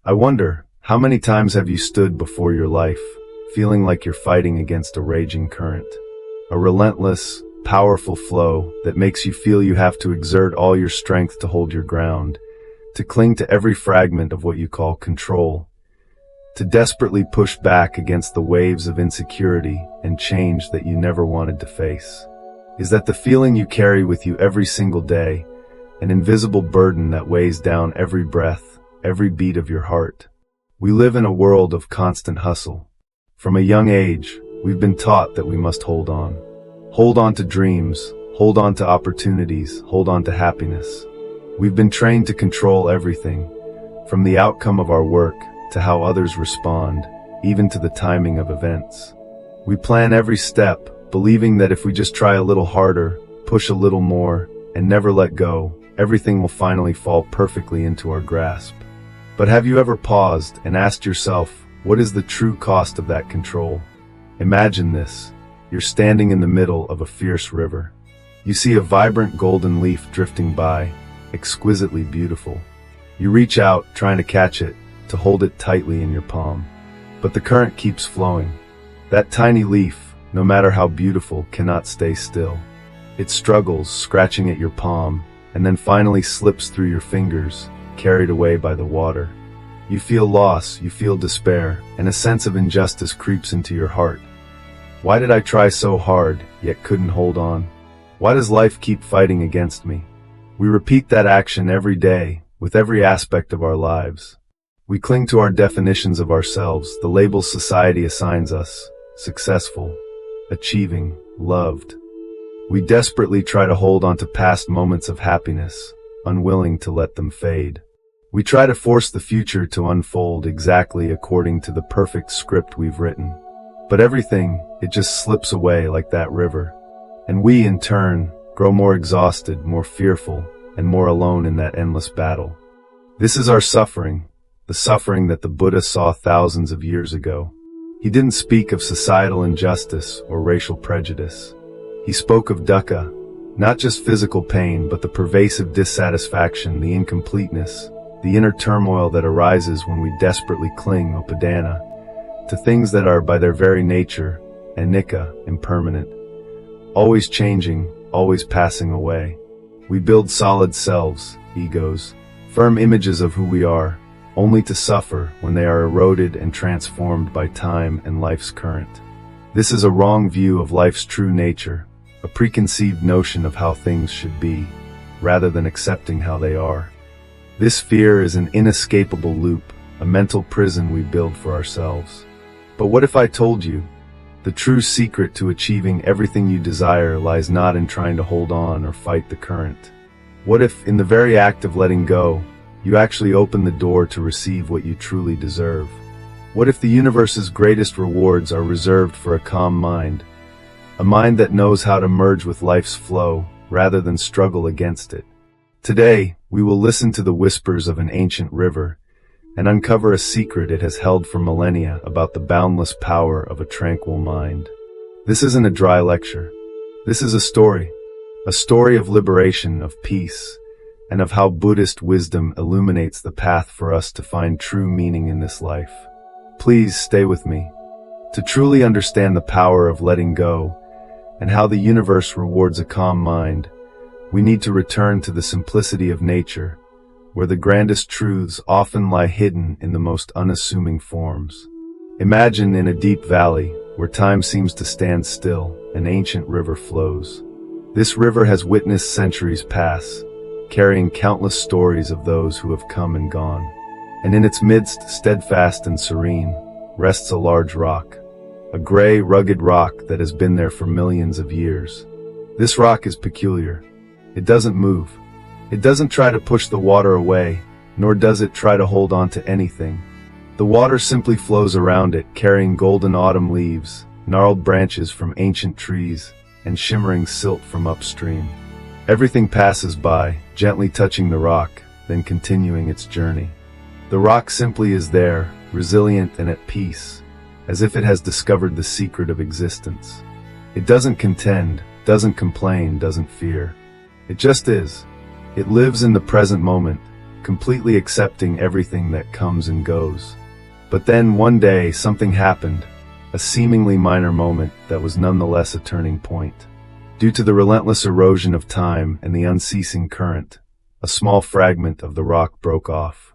I wonder, how many times have you stood before your life, feeling like you're fighting against a raging current? A relentless, powerful flow that makes you feel you have to exert all your strength to hold your ground, to cling to every fragment of what you call control, to desperately push back against the waves of insecurity and change that you never wanted to face. Is that the feeling you carry with you every single day, an invisible burden that weighs down every breath, every beat of your heart? We live in a world of constant hustle. From a young age, we've been taught that we must hold on. Hold on to dreams, hold on to opportunities, hold on to happiness. We've been trained to control everything, from the outcome of our work to how others respond, even to the timing of events. We plan every step, believing that if we just try a little harder, push a little more, and never let go, everything will finally fall perfectly into our grasp. But have you ever paused and asked yourself, what is the true cost of that control? Imagine this. You're standing in the middle of a fierce river. You see a vibrant golden leaf drifting by, exquisitely beautiful. You reach out, trying to catch it, to hold it tightly in your palm. But the current keeps flowing. That tiny leaf, no matter how beautiful, cannot stay still. It struggles, scratching at your palm, and then finally slips through your fingers, carried away by the water. You feel loss, you feel despair, and a sense of injustice creeps into your heart. Why did I try so hard, yet couldn't hold on? Why does life keep fighting against me? We repeat that action every day, with every aspect of our lives. We cling to our definitions of ourselves, the labels society assigns us: successful, achieving, loved. We desperately try to hold on to past moments of happiness, unwilling to let them fade. We try to force the future to unfold exactly according to the perfect script we've written. But everything, it just slips away like that river. And we, in turn, grow more exhausted, more fearful, and more alone in that endless battle. This is our suffering, the suffering that the Buddha saw thousands of years ago. He didn't speak of societal injustice or racial prejudice. He spoke of dukkha, not just physical pain, but the pervasive dissatisfaction, the incompleteness, the inner turmoil that arises when we desperately cling, upadana, to things that are, by their very nature, anicca, impermanent, always changing, always passing away. We build solid selves, egos, firm images of who we are, only to suffer when they are eroded and transformed by time and life's current. This is a wrong view of life's true nature, a preconceived notion of how things should be, rather than accepting how they are. This fear is an inescapable loop, a mental prison we build for ourselves. But what if I told you, the true secret to achieving everything you desire lies not in trying to hold on or fight the current? What if, in the very act of letting go, you actually open the door to receive what you truly deserve? What if the universe's greatest rewards are reserved for a calm mind, a mind that knows how to merge with life's flow rather than struggle against it? Today, we will listen to the whispers of an ancient river and uncover a secret it has held for millennia about the boundless power of a tranquil mind. This isn't a dry lecture. This is a story of liberation, of peace, and of how Buddhist wisdom illuminates the path for us to find true meaning in this life. Please stay with me. To truly understand the power of letting go and how the universe rewards a calm mind, we need to return to the simplicity of nature, where the grandest truths often lie hidden in the most unassuming forms. Imagine in a deep valley, where time seems to stand still, an ancient river flows. This river has witnessed centuries pass, carrying countless stories of those who have come and gone. And in its midst, steadfast and serene, rests a large rock, a gray, rugged rock that has been there for millions of years. This rock is peculiar. It doesn't move. It doesn't try to push the water away, nor does it try to hold on to anything. The water simply flows around it, carrying golden autumn leaves, gnarled branches from ancient trees, and shimmering silt from upstream. Everything passes by, gently touching the rock, then continuing its journey. The rock simply is there, resilient and at peace, as if it has discovered the secret of existence. It doesn't contend, doesn't complain, doesn't fear. It just is. It lives in the present moment, completely accepting everything that comes and goes. But then one day something happened, a seemingly minor moment that was nonetheless a turning point. Due to the relentless erosion of time and the unceasing current, a small fragment of the rock broke off.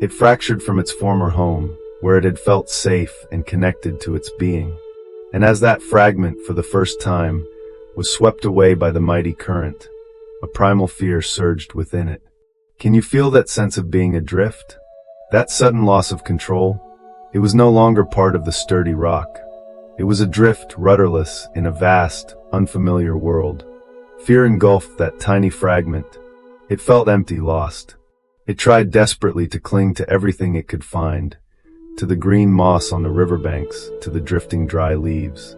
It fractured from its former home, where it had felt safe and connected to its being. And as that fragment, for the first time, was swept away by the mighty current, a primal fear surged within it. Can you feel that sense of being adrift? That sudden loss of control? It was no longer part of the sturdy rock. It was adrift, rudderless, in a vast, unfamiliar world. Fear engulfed that tiny fragment. It felt empty, lost. It tried desperately to cling to everything it could find, to the green moss on the riverbanks, to the drifting dry leaves.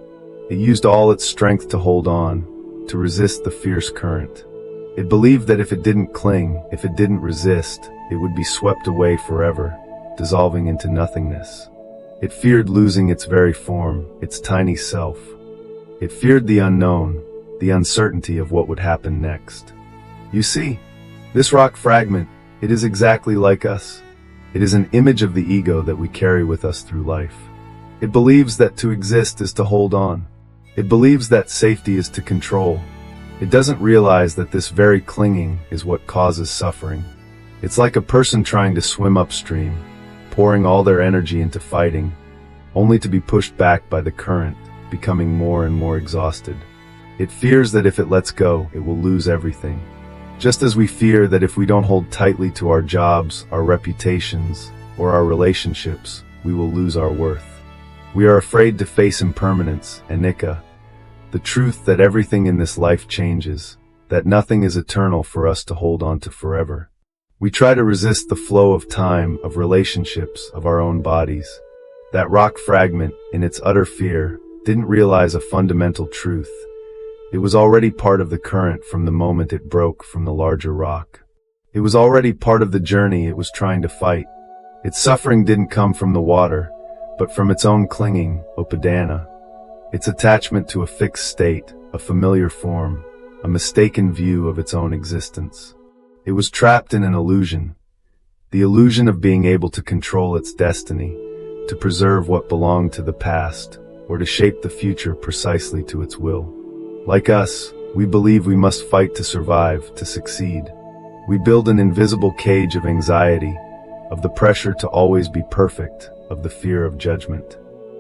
It used all its strength to hold on, to resist the fierce current. It believed that if it didn't cling, if it didn't resist, it would be swept away forever, dissolving into nothingness. It feared losing its very form, its tiny self. It feared the unknown, the uncertainty of what would happen next. You see, this rock fragment, it is exactly like us. It is an image of the ego that we carry with us through life. It believes that to exist is to hold on. It believes that safety is to control. It doesn't realize that this very clinging is what causes suffering. It's like a person trying to swim upstream, pouring all their energy into fighting, only to be pushed back by the current, becoming more and more exhausted. It fears that if it lets go, it will lose everything. Just as we fear that if we don't hold tightly to our jobs, our reputations, or our relationships, we will lose our worth. We are afraid to face impermanence, anicca, the truth that everything in this life changes, that nothing is eternal for us to hold on to forever. We try to resist the flow of time, of relationships, of our own bodies. That rock fragment, in its utter fear, didn't realize a fundamental truth. It was already part of the current from the moment it broke from the larger rock. It was already part of the journey it was trying to fight. Its suffering didn't come from the water, but from its own clinging, upadana. Its attachment to a fixed state, a familiar form, a mistaken view of its own existence. It was trapped in an illusion, the illusion of being able to control its destiny, to preserve what belonged to the past, or to shape the future precisely to its will. Like us, we believe we must fight to survive, to succeed. We build an invisible cage of anxiety, of the pressure to always be perfect, of the fear of judgment.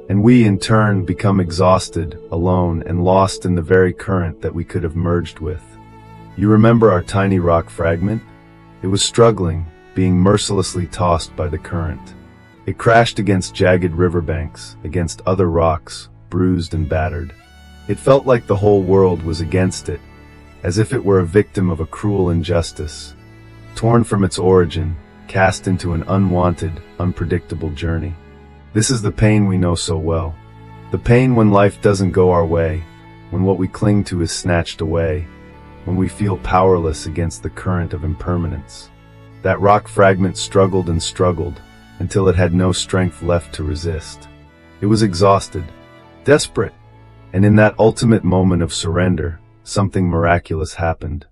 And we, in turn, become exhausted, alone, and lost in the very current that we could have merged with. You remember our tiny rock fragment? It was struggling, being mercilessly tossed by the current. It crashed against jagged riverbanks, against other rocks, bruised and battered. It felt like the whole world was against it, as if it were a victim of a cruel injustice, torn from its origin, cast into an unwanted, unpredictable journey. This is the pain we know so well. The pain when life doesn't go our way, when what we cling to is snatched away, when we feel powerless against the current of impermanence. That rock fragment struggled and struggled, until it had no strength left to resist. It was exhausted, desperate, and in that ultimate moment of surrender, something miraculous happened.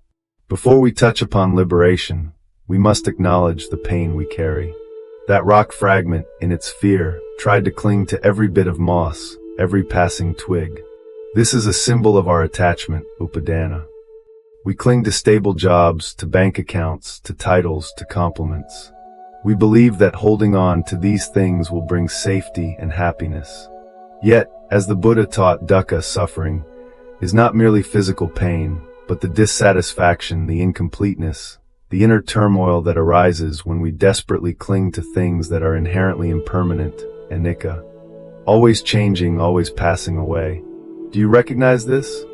Before we touch upon liberation, we must acknowledge the pain we carry. That rock fragment, in its fear, tried to cling to every bit of moss, every passing twig. This is a symbol of our attachment, upadana. We cling to stable jobs, to bank accounts, to titles, to compliments. We believe that holding on to these things will bring safety and happiness. Yet, as the Buddha taught, dukkha, suffering, is not merely physical pain, but the dissatisfaction, the incompleteness, the inner turmoil that arises when we desperately cling to things that are inherently impermanent, anicca, always changing, always passing away. Do you recognize this?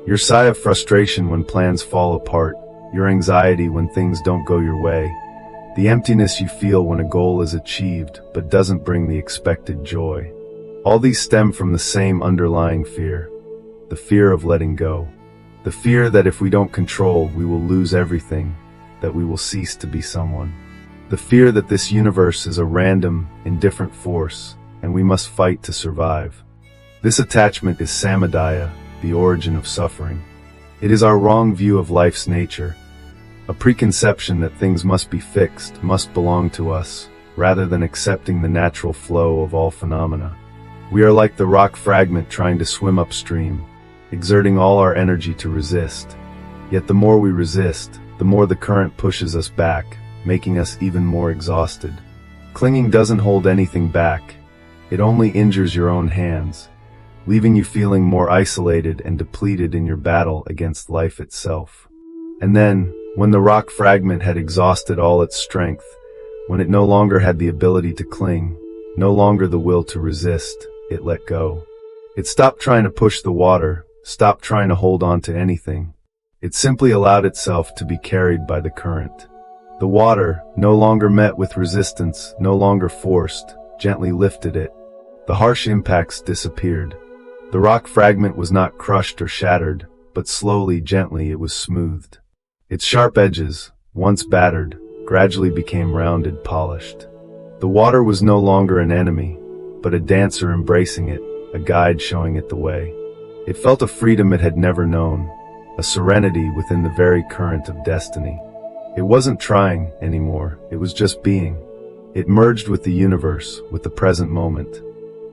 Your sigh of frustration when plans fall apart, your anxiety when things don't go your way, the emptiness you feel when a goal is achieved but doesn't bring the expected joy. All these stem from the same underlying fear, the fear of letting go, the fear that if we don't control, we will lose everything, that we will cease to be someone. The fear that this universe is a random, indifferent force, and we must fight to survive. This attachment is samadaya, the origin of suffering. It is our wrong view of life's nature, a preconception that things must be fixed, must belong to us, rather than accepting the natural flow of all phenomena. We are like the rock fragment trying to swim upstream, exerting all our energy to resist. Yet the more we resist, the more the current pushes us back, making us even more exhausted. Clinging doesn't hold anything back. It only injures your own hands, leaving you feeling more isolated and depleted in your battle against life itself. And then, when the rock fragment had exhausted all its strength, when it no longer had the ability to cling, no longer the will to resist, it let go. It stopped trying to push the water, stopped trying to hold on to anything. It simply allowed itself to be carried by the current. The water, no longer met with resistance, no longer forced, gently lifted it. The harsh impacts disappeared. The rock fragment was not crushed or shattered, but slowly, gently it was smoothed. Its sharp edges, once battered, gradually became rounded, polished. The water was no longer an enemy, but a dancer embracing it, a guide showing it the way. It felt a freedom it had never known, a serenity within the very current of destiny. It wasn't trying anymore, it was just being. It merged with the universe, with the present moment.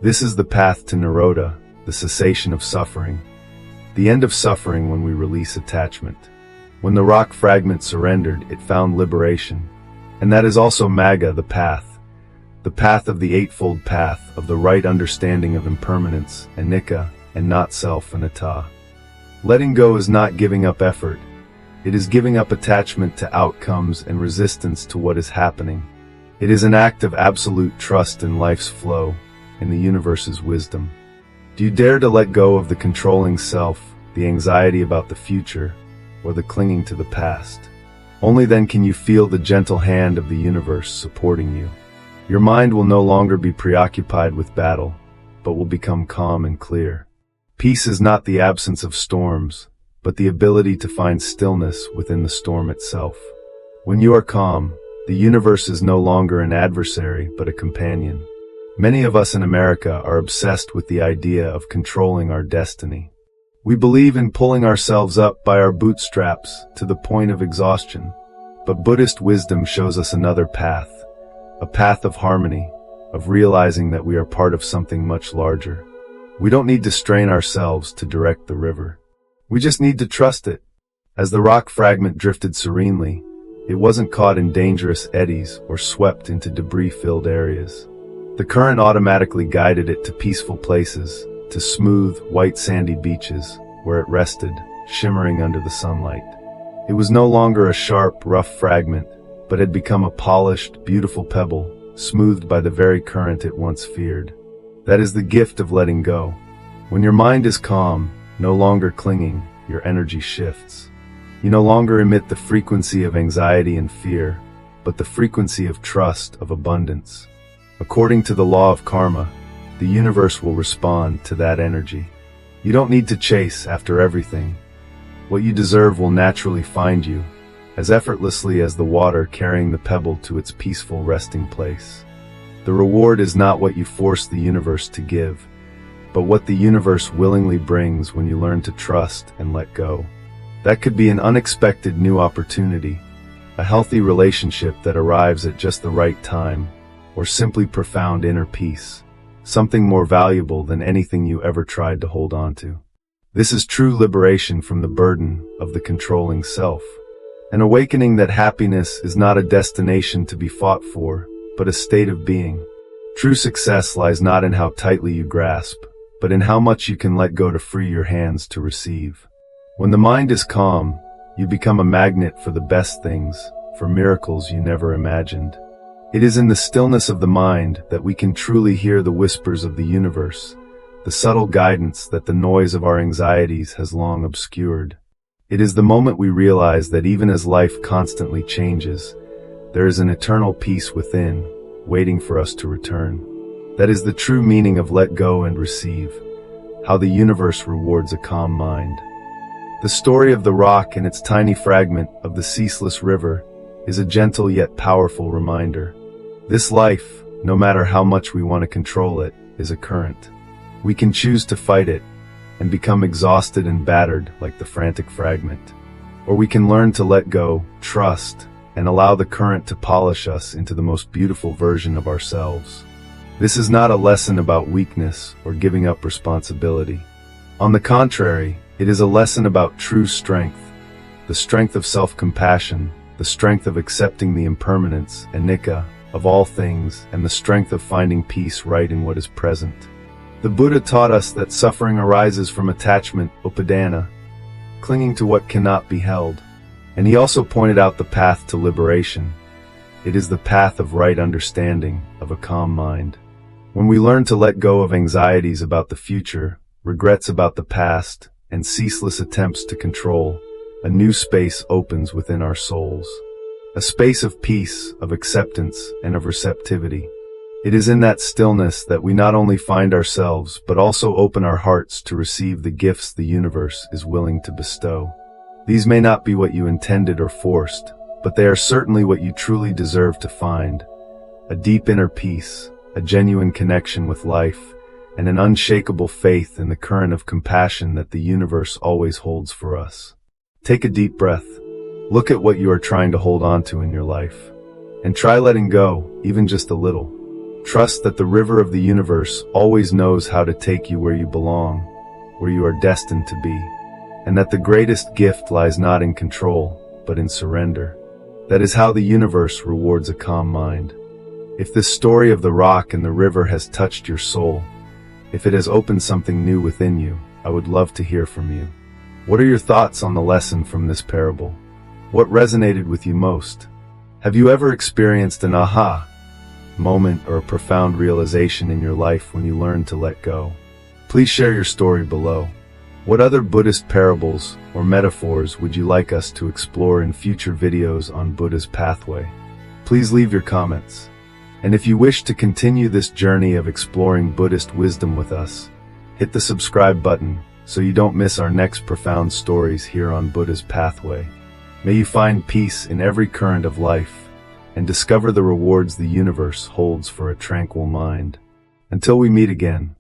This is the path to Nirodha, the cessation of suffering. The end of suffering when we release attachment. When the rock fragment surrendered, it found liberation. And that is also Magga, the path of the Eightfold Path, of the right understanding of impermanence, anicca, and not self, anatta. Letting go is not giving up effort. It is giving up attachment to outcomes and resistance to what is happening. It is an act of absolute trust in life's flow, in the universe's wisdom. Do you dare to let go of the controlling self, the anxiety about the future, or the clinging to the past? Only then can you feel the gentle hand of the universe supporting you. Your mind will no longer be preoccupied with battle, but will become calm and clear. Peace is not the absence of storms, but the ability to find stillness within the storm itself. When you are calm, the universe is no longer an adversary, but a companion. Many of us in America are obsessed with the idea of controlling our destiny. We believe in pulling ourselves up by our bootstraps to the point of exhaustion. But Buddhist wisdom shows us another path, a path of harmony, of realizing that we are part of something much larger. We don't need to strain ourselves to direct the river. We just need to trust it. As the rock fragment drifted serenely, it wasn't caught in dangerous eddies or swept into debris-filled areas. The current automatically guided it to peaceful places, to smooth, white sandy beaches, where it rested, shimmering under the sunlight. It was no longer a sharp, rough fragment, but had become a polished, beautiful pebble, smoothed by the very current it once feared. That is the gift of letting go. When your mind is calm, no longer clinging, your energy shifts. You no longer emit the frequency of anxiety and fear, but the frequency of trust, of abundance. According to the law of karma, the universe will respond to that energy. You don't need to chase after everything. What you deserve will naturally find you, as effortlessly as the water carrying the pebble to its peaceful resting place. The reward is not what you force the universe to give, but what the universe willingly brings when you learn to trust and let go. That could be an unexpected new opportunity, a healthy relationship that arrives at just the right time, or simply profound inner peace, something more valuable than anything you ever tried to hold on to. This is true liberation from the burden of the controlling self. An awakening that happiness is not a destination to be fought for, but a state of being. True success lies not in how tightly you grasp, but in how much you can let go to free your hands to receive. When the mind is calm, you become a magnet for the best things, for miracles you never imagined. It is in the stillness of the mind that we can truly hear the whispers of the universe, the subtle guidance that the noise of our anxieties has long obscured. It is the moment we realize that even as life constantly changes, there is an eternal peace within, waiting for us to return. That is the true meaning of let go and receive, how the universe rewards a calm mind. The story of the rock and its tiny fragment of the ceaseless river is a gentle yet powerful reminder. This life, no matter how much we want to control it, is a current. We can choose to fight it and become exhausted and battered like the frantic fragment. Or we can learn to let go, trust, and allow the current to polish us into the most beautiful version of ourselves. This is not a lesson about weakness or giving up responsibility. On the contrary, it is a lesson about true strength, the strength of self-compassion, the strength of accepting the impermanence, anicca, of all things, and the strength of finding peace right in what is present. The Buddha taught us that suffering arises from attachment, upadana, clinging to what cannot be held. And he also pointed out the path to liberation. It is the path of right understanding, of a calm mind. When we learn to let go of anxieties about the future, regrets about the past, and ceaseless attempts to control, a new space opens within our souls. A space of peace, of acceptance, and of receptivity. It is in that stillness that we not only find ourselves, but also open our hearts to receive the gifts the universe is willing to bestow. These may not be what you intended or forced, but they are certainly what you truly deserve to find. A deep inner peace, a genuine connection with life, and an unshakable faith in the current of compassion that the universe always holds for us. Take a deep breath. Look at what you are trying to hold on to in your life. And try letting go, even just a little. Trust that the river of the universe always knows how to take you where you belong, where you are destined to be, and that the greatest gift lies not in control, but in surrender. That is how the universe rewards a calm mind. If this story of the rock and the river has touched your soul, if it has opened something new within you, I would love to hear from you. What are your thoughts on the lesson from this parable? What resonated with you most? Have you ever experienced an aha moment or a profound realization in your life when you learned to let go? Please share your story below. What other Buddhist parables or metaphors would you like us to explore in future videos on Buddha's pathway? Please leave your comments. And if you wish to continue this journey of exploring Buddhist wisdom with us, hit the subscribe button so you don't miss our next profound stories here on Buddha's pathway. May you find peace in every current of life and discover the rewards the universe holds for a tranquil mind. Until we meet again,